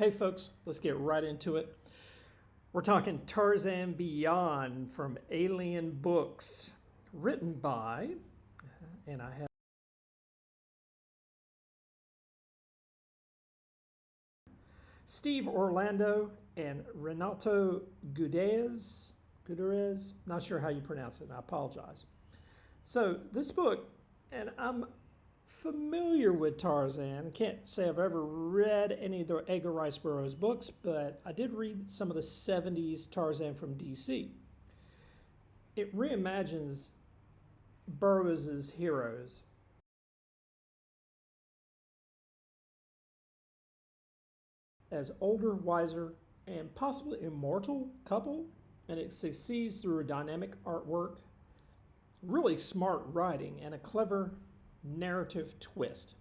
Hey folks, let's get right into it. We're talking Tarzan Beyond from Alien Books, written by, and I have Steve Orlando and Renato Gudez. Gudez, not sure how you pronounce it, and I apologize. So this book, and I'm familiar with Tarzan. I can't say I've ever read any of the Agorapagos books, but I did read some of the 70s Tarzan from DC. It reimagines Burroughs' heroes as older, wiser, and possibly immortal couple, and it succeeds through a dynamic artwork, really smart writing, and a clever narrative twist.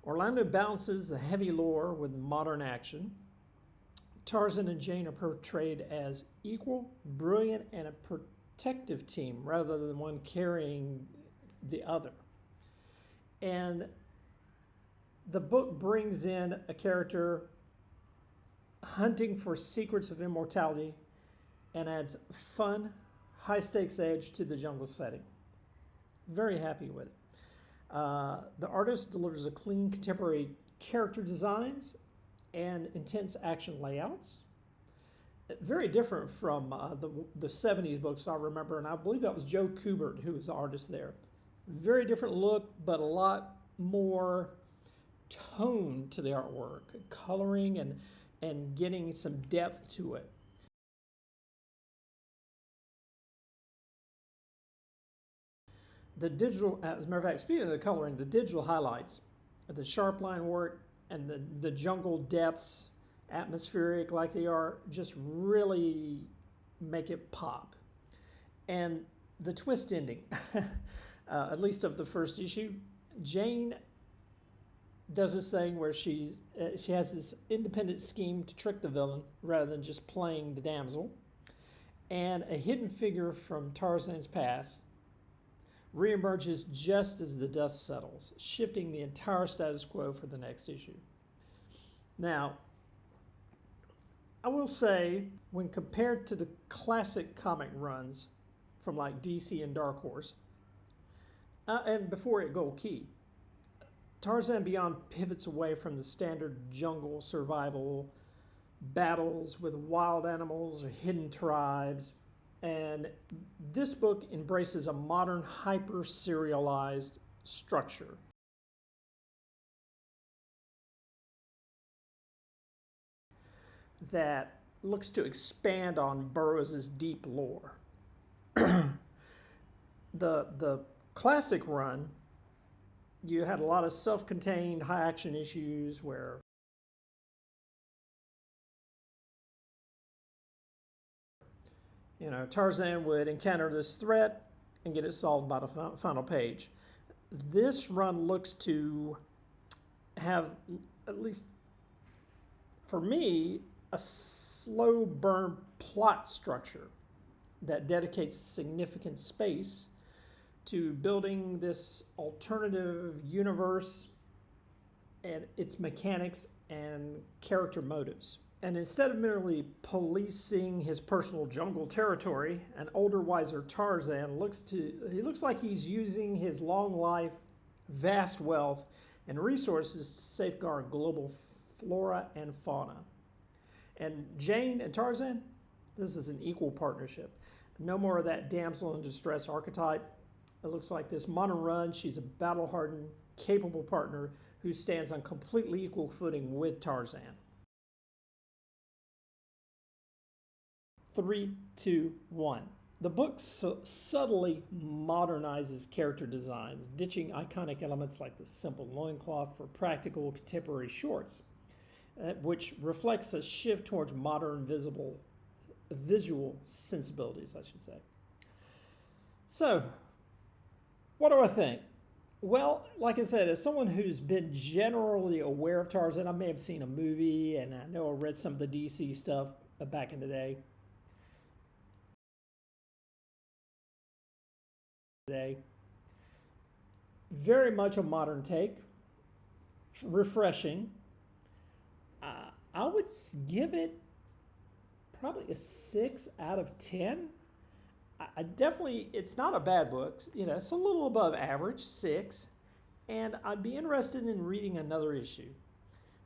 Orlando balances the heavy lore with modern action. Tarzan and Jane are portrayed as equal, brilliant, and a protective team rather than one carrying the other. And the book brings in a character hunting for secrets of immortality and adds fun, high-stakes edge to the jungle setting. Very happy with it. The artist delivers a clean, contemporary character designs and intense action layouts. Very different from the 70s books I remember, and I believe that was Joe Kubert who was the artist there. Very different look, but a lot more tone to the artwork, coloring and getting some depth to it. The digital, as a matter of fact, speaking of the coloring, the digital highlights, the sharp line work, and the jungle depths, atmospheric like they are, just really make it pop. And the twist ending, at least of the first issue, Jane does this thing where she has this independent scheme to trick the villain rather than just playing the damsel. And a hidden figure from Tarzan's past reemerges just as the dust settles, shifting the entire status quo for the next issue. Now, I will say, when compared to the classic comic runs from like DC and Dark Horse, and before it Gold Key, Tarzan Beyond pivots away from the standard jungle survival battles with wild animals or hidden tribes. And this book embraces a modern, hyper-serialized structure. That looks to expand on Burroughs' deep lore. The classic run, you had a lot of self-contained, high-action issues where Tarzan would encounter this threat and get it solved by the final page. This run looks to have, at least for me, a slow burn plot structure that dedicates significant space to building this alternative universe and its mechanics and character motives. And instead of merely policing his personal jungle territory, an older, wiser Tarzan looks like he's using his long life, vast wealth, and resources to safeguard global flora and fauna. And Jane and Tarzan, this is an equal partnership. No more of that damsel in distress archetype. It looks like this modern run, she's a battle-hardened, capable partner who stands on completely equal footing with Tarzan. 3, 2, 1. The book subtly modernizes character designs, ditching iconic elements like the simple loincloth for practical contemporary shorts, which reflects a shift towards modern visual sensibilities, I should say. So, what do I think? Well, like I said, as someone who's been generally aware of Tarzan, I may have seen a movie, and I know I read some of the DC stuff back in the day. Very much a modern take, refreshing. I would give it probably a 6 out of 10. I definitely, it's not a bad book. You know, it's a little above average, 6. And I'd be interested in reading another issue.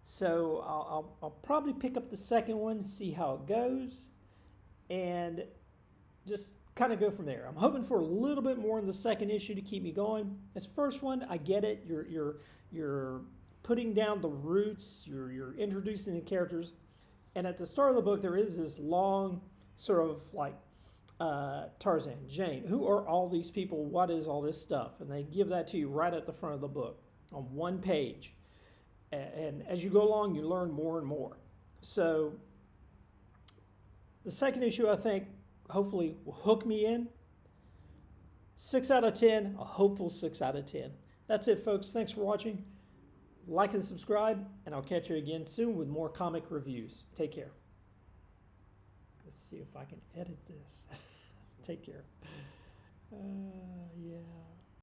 So I'll probably pick up the second one, see how it goes, and just kind of go from there. I'm hoping for a little bit more in the second issue to keep me going. This first one, I get it. You're putting down the roots. You're introducing the characters, and at the start of the book, there is this long sort of like Tarzan, Jane. Who are all these people? What is all this stuff? And they give that to you right at the front of the book on one page. And as you go along, you learn more and more. So the second issue, I think, hopefully will hook me in. 6 out of 10, a hopeful 6 out of 10. That's it, folks. Thanks for watching. Like and subscribe, and I'll catch you again soon with more comic reviews. Take care. Let's see if I can edit this. Take care. Yeah.